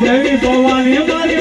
દેવી ભવાની મારી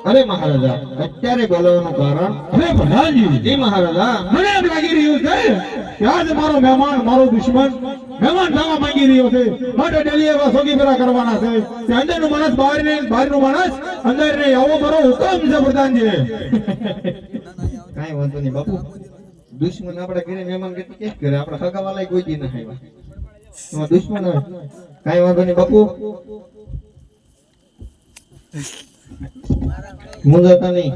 અરે મહારાજા અત્યારે બોલાવવાનું કારણ અરે પ્રધાનજી જી મહારાજા મને એમ લાગી રહ્યું છે કે આજ મારો મહેમાન મારો દુશ્મન મહેમાન થવા માંગી રહ્યો છે માટે ડેલી એવા સોગી ફેરા કરવાના છે કે અંદરનું માણસ બહારનું માણસ અંદર નહીં આવો મારો હુકમ છે પ્રધાનજી. કાઈ વાંધો નહીં બાપુ દુશ્મન આપડા ઘરે મહેમાન ગતિ કે કરે આપડા સગાવાલા કોઈ દી ના આવ્યા દુશ્મન કાઈ વાંધો નહીં બાપુ મુંજાતા નહીં